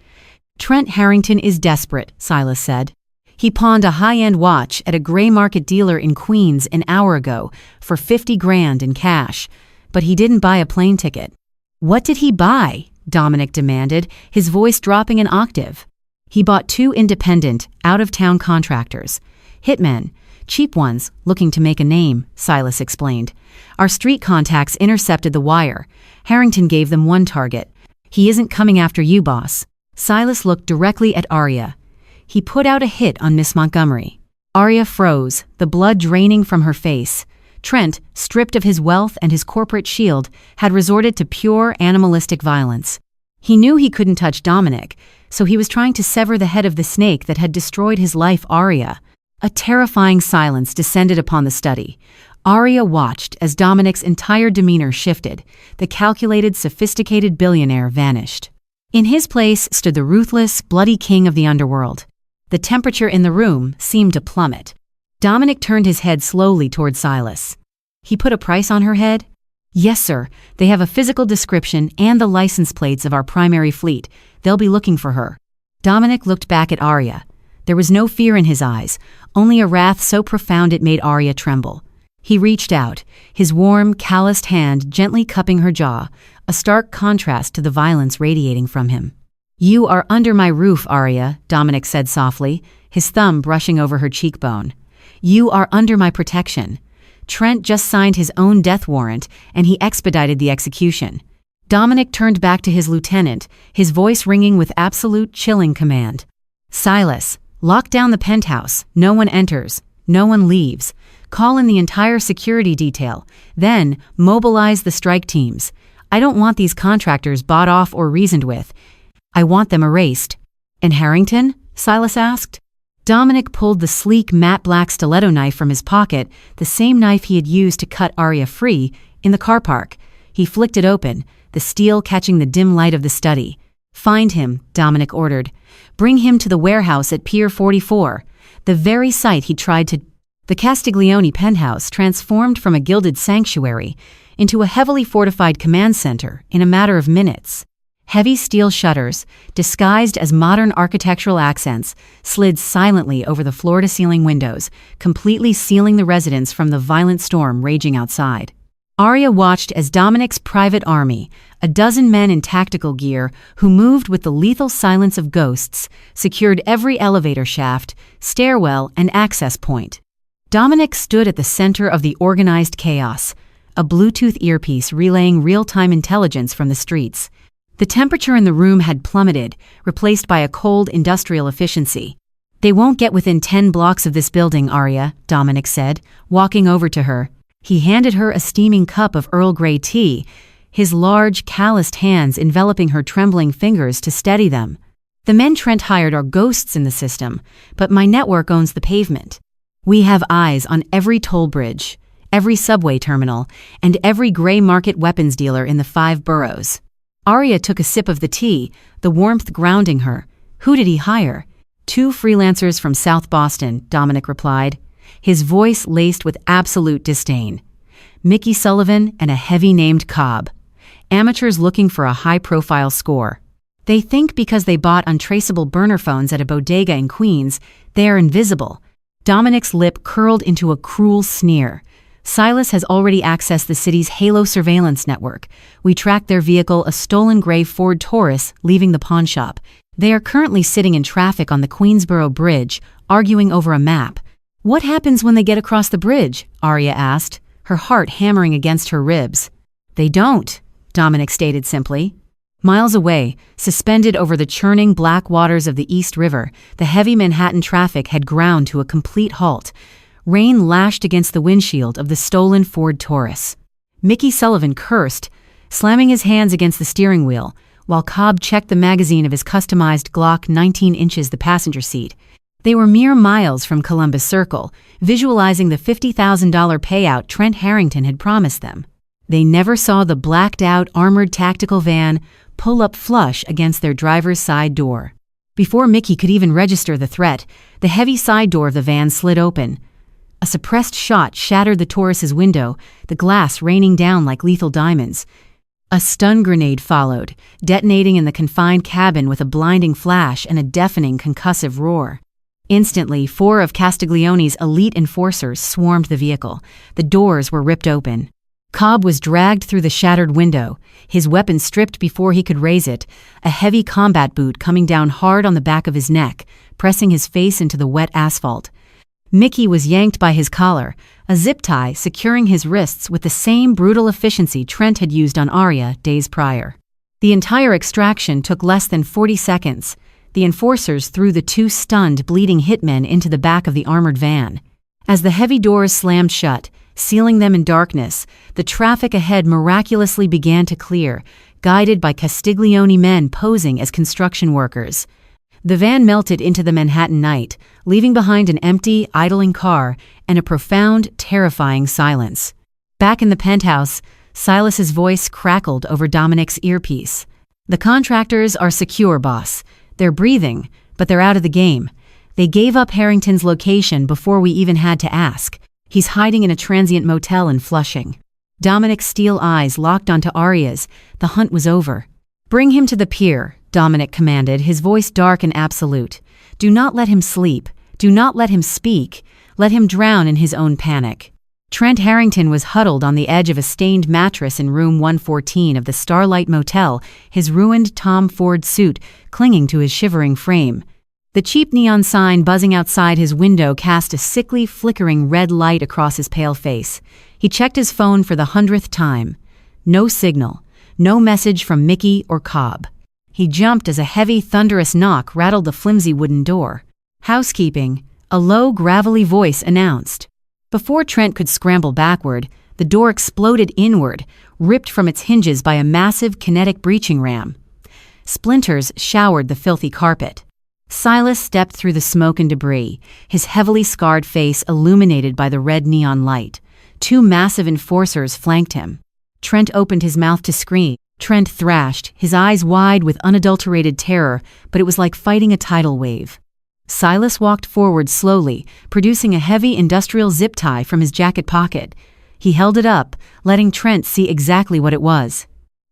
A: Trent Harrington is desperate, Silas said. He pawned a high-end watch at a gray market dealer in Queens an hour ago for $50,000 in cash, but he didn't buy a plane ticket. What did he buy? Dominic demanded, his voice dropping an octave. He bought 2 independent, out-of-town contractors. Hitmen, cheap ones, looking to make a name, Silas explained. Our street contacts intercepted the wire. Harrington gave them one target. He isn't coming after you, boss. Silas looked directly at Arya. He put out a hit on Miss Montgomery. Arya froze, the blood draining from her face. Trent, stripped of his wealth and his corporate shield, had resorted to pure animalistic violence. He knew he couldn't touch Dominic, so he was trying to sever the head of the snake that had destroyed his life. Arya. A terrifying silence descended upon the study. Arya watched as Dominic's entire demeanor shifted. The calculated, sophisticated billionaire vanished. In his place stood the ruthless, bloody king of the underworld. The temperature in the room seemed to plummet. Dominic turned his head slowly toward Silas. He put a price on her head? Yes, sir. They have a physical description and the license plates of our primary fleet. They'll be looking for her. Dominic looked back at Arya. There was no fear in his eyes, only a wrath so profound it made Arya tremble. He reached out, his warm, calloused hand gently cupping her jaw, a stark contrast to the violence radiating from him. "You are under my roof, Arya," Dominic said softly, his thumb brushing over her cheekbone. "You are under my protection." Trent just signed his own death warrant, and he expedited the execution. Dominic turned back to his lieutenant, his voice ringing with absolute, chilling command. "Silas, lock down the penthouse. No one enters. No one leaves. Call in the entire security detail. Then, mobilize the strike teams. I don't want these contractors bought off or reasoned with. I want them erased." "And Harrington?" Silas asked. Dominic pulled the sleek, matte black stiletto knife from his pocket, the same knife he had used to cut Arya free, in the car park. He flicked it open, the steel catching the dim light of the study. "Find him," Dominic ordered. "Bring him to the warehouse at Pier 44, the very site he tried to..." The Castiglione penthouse transformed from a gilded sanctuary into a heavily fortified command center in a matter of minutes. Heavy steel shutters, disguised as modern architectural accents, slid silently over the floor-to-ceiling windows, completely sealing the residence from the violent storm raging outside. Arya watched as Dominic's private army, a dozen men in tactical gear who moved with the lethal silence of ghosts, secured every elevator shaft, stairwell, and access point. Dominic stood at the center of the organized chaos, a Bluetooth earpiece relaying real-time intelligence from the streets. The temperature in the room had plummeted, replaced by a cold industrial efficiency. "They won't get within 10 blocks of this building, Arya," Dominic said, walking over to her. He handed her a steaming cup of Earl Grey tea, his large, calloused hands enveloping her trembling fingers to steady them. "The men Trent hired are ghosts in the system, but my network owns the pavement. We have eyes on every toll bridge, every subway terminal, and every gray market weapons dealer in the 5 boroughs." Arya took a sip of the tea, the warmth grounding her. "Who did he hire?" "2 freelancers from South Boston," Dominic replied, his voice laced with absolute disdain. "Mickey Sullivan and a heavy-named Cobb. Amateurs looking for a high-profile score. They think because they bought untraceable burner phones at a bodega in Queens, they are invisible." Dominic's lip curled into a cruel sneer. "Silas has already accessed the city's Halo surveillance network. We tracked their vehicle, a stolen gray Ford Taurus, leaving the pawnshop. They are currently sitting in traffic on the Queensboro Bridge, arguing over a map." "What happens when they get across the bridge?" Arya asked, her heart hammering against her ribs. "They don't," Dominic stated simply. Miles away, suspended over the churning black waters of the East River, the heavy Manhattan traffic had ground to a complete halt. Rain lashed against the windshield of the stolen Ford Taurus. Mickey Sullivan cursed, slamming his hands against the steering wheel, while Cobb checked the magazine of his customized Glock 19 inches the passenger seat. They were mere miles from Columbus Circle, visualizing the $50,000 payout Trent Harrington had promised them. They never saw the blacked-out armored tactical van pull up flush against their driver's side door. Before Mickey could even register the threat, the heavy side door of the van slid open. A suppressed shot shattered the Taurus's window, the glass raining down like lethal diamonds. A stun grenade followed, detonating in the confined cabin with a blinding flash and a deafening concussive roar. Instantly, 4 of Castiglione's elite enforcers swarmed the vehicle. The doors were ripped open. Cobb was dragged through the shattered window, his weapon stripped before he could raise it, a heavy combat boot coming down hard on the back of his neck, pressing his face into the wet asphalt. Mickey was yanked by his collar, a zip tie securing his wrists with the same brutal efficiency Trent had used on Arya days prior. The entire extraction took less than 40 seconds. The enforcers threw the 2 stunned, bleeding hitmen into the back of the armored van. As the heavy doors slammed shut, sealing them in darkness, the traffic ahead miraculously began to clear, guided by Castiglione men posing as construction workers. The van melted into the Manhattan night, leaving behind an empty, idling car and a profound, terrifying silence. Back in the penthouse, Silas's voice crackled over Dominic's earpiece. "The contractors are secure, boss. They're breathing, but they're out of the game. They gave up Harrington's location before we even had to ask. He's hiding in a transient motel in Flushing." Dominic's steel eyes locked onto Arya's. The hunt was over. "Bring him to the pier," Dominic commanded, his voice dark and absolute. "Do not let him sleep. Do not let him speak. Let him drown in his own panic." Trent Harrington was huddled on the edge of a stained mattress in room 114 of the Starlight Motel, his ruined Tom Ford suit clinging to his shivering frame. The cheap neon sign buzzing outside his window cast a sickly, flickering red light across his pale face. He checked his phone for the 100th time. No signal. No message from Mickey or Cobb. He jumped as a heavy, thunderous knock rattled the flimsy wooden door. "Housekeeping," a low, gravelly voice announced. Before Trent could scramble backward, the door exploded inward, ripped from its hinges by a massive kinetic breaching ram. Splinters showered the filthy carpet. Silas stepped through the smoke and debris, his heavily scarred face illuminated by the red neon light. Two massive enforcers flanked him. Trent opened his mouth to scream. Trent thrashed, his eyes wide with unadulterated terror, but it was like fighting a tidal wave. Silas walked forward slowly, producing a heavy industrial zip tie from his jacket pocket. He held it up, letting Trent see exactly what it was.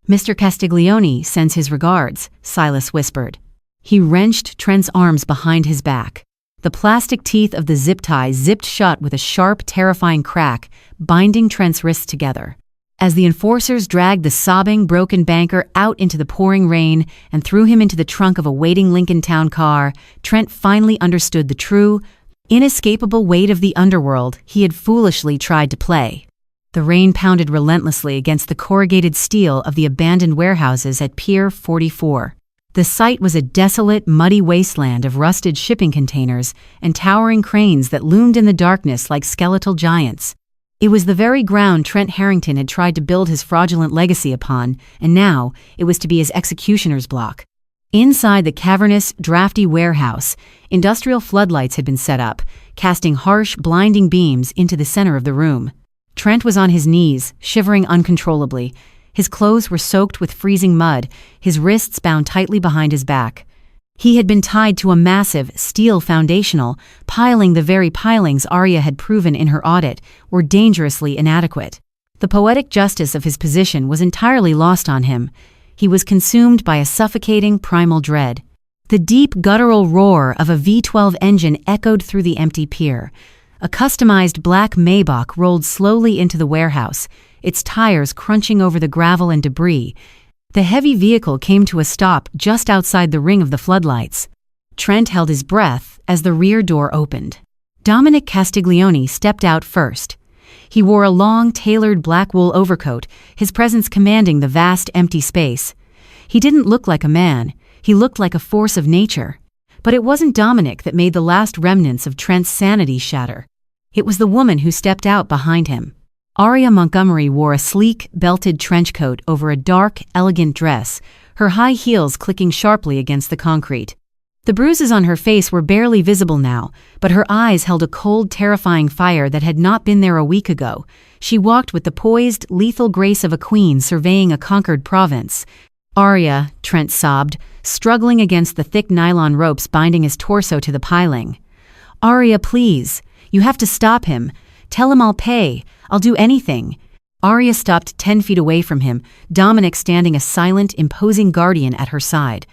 A: "Mr. Castiglione sends his regards," Silas whispered. He wrenched Trent's arms behind his back. The plastic teeth of the zip tie zipped shut with a sharp, terrifying crack, binding Trent's wrists together. As the enforcers dragged the sobbing, broken banker out into the pouring rain and threw him into the trunk of a waiting Lincoln Town car, Trent finally understood the true, inescapable weight of the underworld he had foolishly tried to play. The rain pounded relentlessly against the corrugated steel of the abandoned warehouses at Pier 44. The site was a desolate, muddy wasteland of rusted shipping containers and towering cranes that loomed in the darkness like skeletal giants. It was the very ground Trent Harrington had tried to build his fraudulent legacy upon, and now it was to be his executioner's block. Inside the cavernous, drafty warehouse, industrial floodlights had been set up, casting harsh, blinding beams into the center of the room. Trent was on his knees, shivering uncontrollably. His clothes were soaked with freezing mud, his wrists bound tightly behind his back. He had been tied to a massive, steel foundational, piling the very pilings Arya had proven in her audit were dangerously inadequate. The poetic justice of his position was entirely lost on him. He was consumed by a suffocating, primal dread. The deep, guttural roar of a V12 engine echoed through the empty pier. A customized black Maybach rolled slowly into the warehouse, its tires crunching over the gravel and debris. The heavy vehicle came to a stop just outside the ring of the floodlights. Trent held his breath as the rear door opened. Dominic Castiglione stepped out first. He wore a long, tailored black wool overcoat, his presence commanding the vast, empty space. He didn't look like a man, he looked like a force of nature. But it wasn't Dominic that made the last remnants of Trent's sanity shatter. It was the woman who stepped out behind him. Arya Montgomery wore a sleek, belted trench coat over a dark, elegant dress, her high heels clicking sharply against the concrete. The bruises on her face were barely visible now, but her eyes held a cold, terrifying fire that had not been there a week ago. She walked with the poised, lethal grace of a queen surveying a conquered province. "Arya," Trent sobbed, struggling against the thick nylon ropes binding his torso to the piling. "Arya, please. You have to stop him. Tell him I'll pay. I'll do anything." Arya stopped 10 feet away from him, Dominic standing a silent, imposing guardian at her side.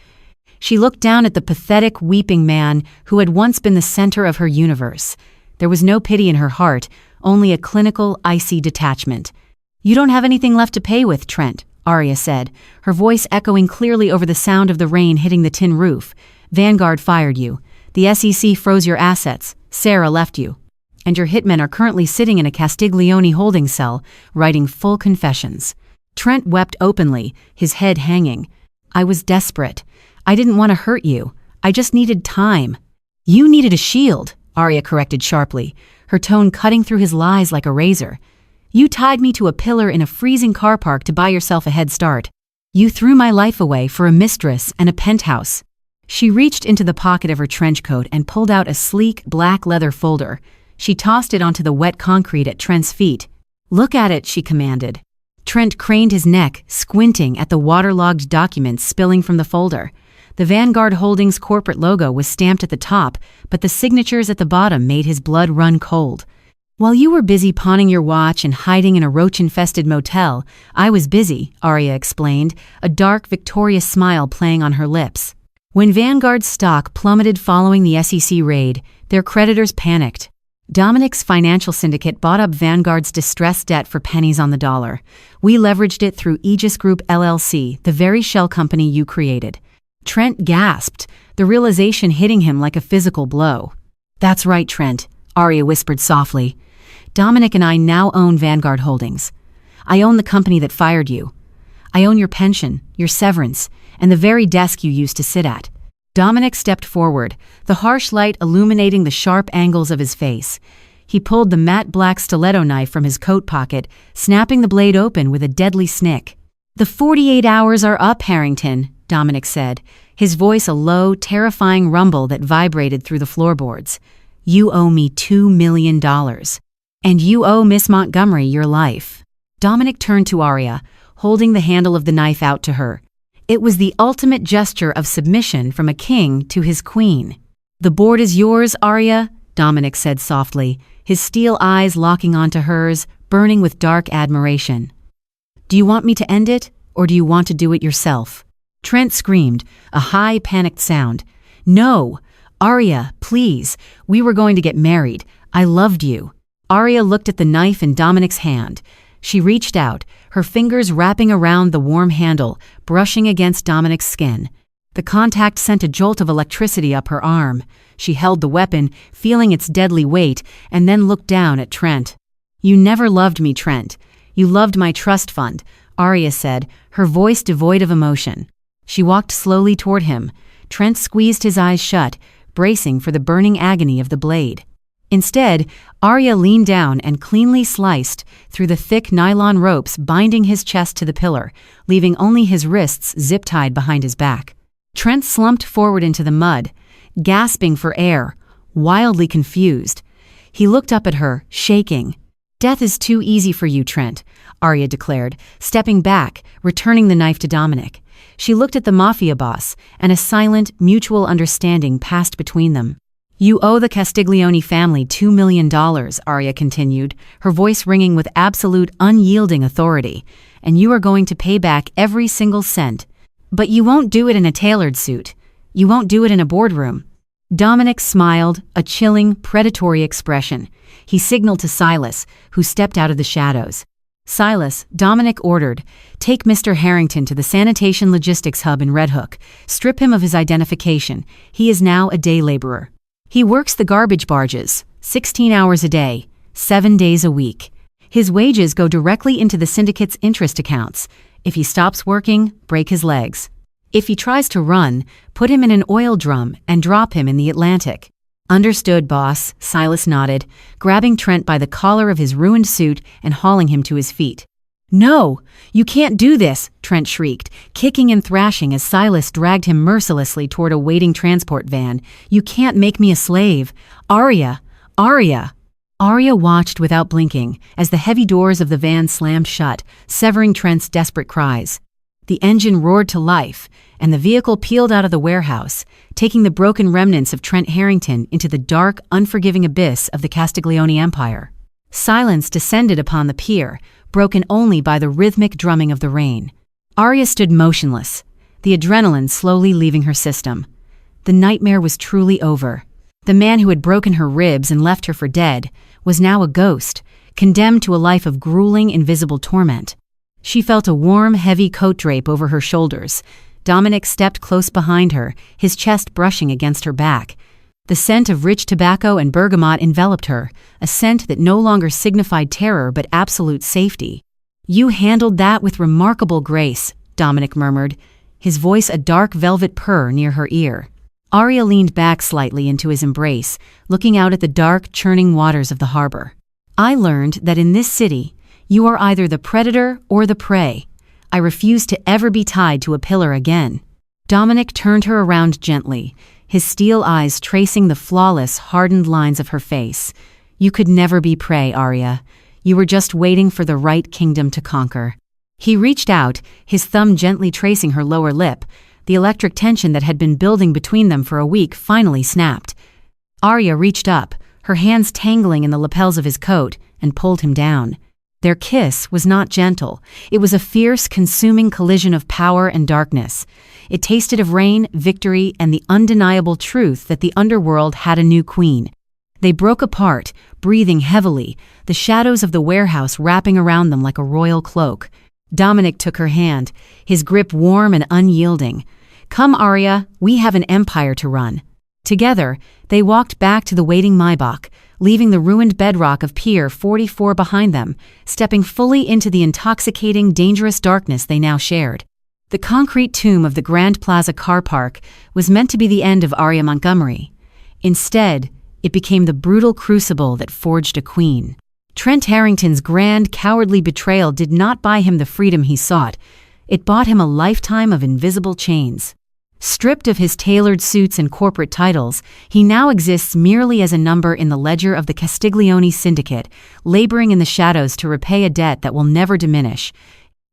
A: She looked down at the pathetic, weeping man who had once been the center of her universe. There was no pity in her heart, only a clinical, icy detachment. "You don't have anything left to pay with, Trent," Arya said, her voice echoing clearly over the sound of the rain hitting the tin roof. "Vanguard fired you. The SEC froze your assets. Sarah left you. And your hitmen are currently sitting in a Castiglione holding cell, writing full confessions." Trent wept openly, his head hanging. "I was desperate. I didn't want to hurt you. I just needed time." "You needed a shield," Arya corrected sharply, her tone cutting through his lies like a razor. "You tied me to a pillar in a freezing car park to buy yourself a head start. You threw my life away for a mistress and a penthouse." She reached into the pocket of her trench coat and pulled out a sleek, black leather folder. She tossed it onto the wet concrete at Trent's feet. "Look at it," she commanded. Trent craned his neck, squinting at the waterlogged documents spilling from the folder. The Vanguard Holdings corporate logo was stamped at the top, but the signatures at the bottom made his blood run cold. While you were busy pawning your watch and hiding in a roach-infested motel, I was busy, Arya explained, a dark, victorious smile playing on her lips. When Vanguard's stock plummeted following the SEC raid, their creditors panicked. Dominic's financial syndicate bought up Vanguard's distressed debt for pennies on the dollar. We leveraged it through Aegis Group LLC, the very shell company you created. Trent gasped, the realization hitting him like a physical blow. That's right, Trent, Arya whispered softly. Dominic and I now own Vanguard Holdings. I own the company that fired you. I own your pension, your severance, and the very desk you used to sit at. Dominic stepped forward, the harsh light illuminating the sharp angles of his face. He pulled the matte black stiletto knife from his coat pocket, snapping the blade open with a deadly snick. The 48 hours are up, Harrington, Dominic said, his voice a low, terrifying rumble that vibrated through the floorboards. You owe me $2 million. And you owe Miss Montgomery your life. Dominic turned to Arya, holding the handle of the knife out to her. It was the ultimate gesture of submission from a king to his queen. The board is yours, Arya, Dominic said softly, his steel eyes locking onto hers, burning with dark admiration. Do you want me to end it, or do you want to do it yourself? Trent screamed, a high, panicked sound. No! Arya, please, we were going to get married. I loved you. Arya looked at the knife in Dominic's hand. She reached out, her fingers wrapping around the warm handle, brushing against Dominic's skin. The contact sent a jolt of electricity up her arm. She held the weapon, feeling its deadly weight, and then looked down at Trent. You never loved me, Trent. You loved my trust fund, Arya said, her voice devoid of emotion. She walked slowly toward him. Trent squeezed his eyes shut, bracing for the burning agony of the blade. Instead, Arya leaned down and cleanly sliced through the thick nylon ropes binding his chest to the pillar, leaving only his wrists zip-tied behind his back. Trent slumped forward into the mud, gasping for air, wildly confused. He looked up at her, shaking. Death is too easy for you, Trent, Arya declared, stepping back, returning the knife to Dominic. She looked at the Mafia boss, and a silent, mutual understanding passed between them. You owe the Castiglione family $2 million, Arya continued, her voice ringing with absolute, unyielding authority, and you are going to pay back every single cent. But you won't do it in a tailored suit. You won't do it in a boardroom. Dominic smiled, a chilling, predatory expression. He signaled to Silas, who stepped out of the shadows. Silas, Dominic ordered, take Mr. Harrington to the sanitation logistics hub in Red Hook. Strip him of his identification. He is now a day laborer. He works the garbage barges, 16 hours a day, 7 days a week. His wages go directly into the syndicate's interest accounts. If he stops working, break his legs. If he tries to run, put him in an oil drum and drop him in the Atlantic. Understood, boss, Silas nodded, grabbing Trent by the collar of his ruined suit and hauling him to his feet. No, you can't do this, Trent shrieked, kicking and thrashing as Silas dragged him mercilessly toward a waiting transport van. You can't make me a slave. Arya! Arya! Arya watched without blinking as the heavy doors of the van slammed shut, severing Trent's desperate cries. The engine roared to life, and the vehicle peeled out of the warehouse, taking the broken remnants of Trent Harrington into the dark, unforgiving abyss of the Castiglione Empire. Silence descended upon the pier, broken only by the rhythmic drumming of the rain. Arya stood motionless, the adrenaline slowly leaving her system. The nightmare was truly over. The man who had broken her ribs and left her for dead was now a ghost, condemned to a life of grueling, invisible torment. She felt a warm, heavy coat drape over her shoulders. Dominic stepped close behind her, his chest brushing against her back. The scent of rich tobacco and bergamot enveloped her, a scent that no longer signified terror but absolute safety. You handled that with remarkable grace, Dominic murmured, his voice a dark velvet purr near her ear. Arya leaned back slightly into his embrace, looking out at the dark, churning waters of the harbor. I learned that in this city, you are either the predator or the prey. I refuse to ever be tied to a pillar again. Dominic turned her around gently, his steel eyes tracing the flawless, hardened lines of her face. You could never be prey, Arya. You were just waiting for the right kingdom to conquer. He reached out, his thumb gently tracing her lower lip. The electric tension that had been building between them for a week finally snapped. Arya reached up, her hands tangling in the lapels of his coat, and pulled him down. Their kiss was not gentle. It was a fierce, consuming collision of power and darkness. It tasted of rain, victory, and the undeniable truth that the underworld had a new queen. They broke apart, breathing heavily, the shadows of the warehouse wrapping around them like a royal cloak. Dominic took her hand, his grip warm and unyielding. "Come, Arya, we have an empire to run." Together, they walked back to the waiting Maybach, leaving the ruined bedrock of Pier 44 behind them, stepping fully into the intoxicating, dangerous darkness they now shared. The concrete tomb of the Grand Plaza car park was meant to be the end of Arya Montgomery. Instead, it became the brutal crucible that forged a queen. Trent Harrington's grand, cowardly betrayal did not buy him the freedom he sought. It bought him a lifetime of invisible chains. Stripped of his tailored suits and corporate titles, he now exists merely as a number in the ledger of the Castiglione syndicate, laboring in the shadows to repay a debt that will never diminish.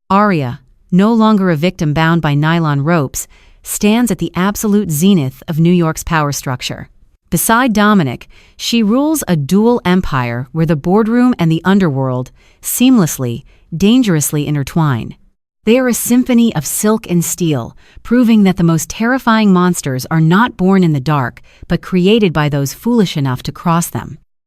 A: Arya, no longer a victim bound by nylon ropes, stands at the absolute zenith of New York's power structure. Beside Dominic, she rules a dual empire where the boardroom and the underworld seamlessly, dangerously intertwine. They are a symphony of silk and steel, proving that the most terrifying monsters are not born in the dark, but created by those foolish enough to cross them.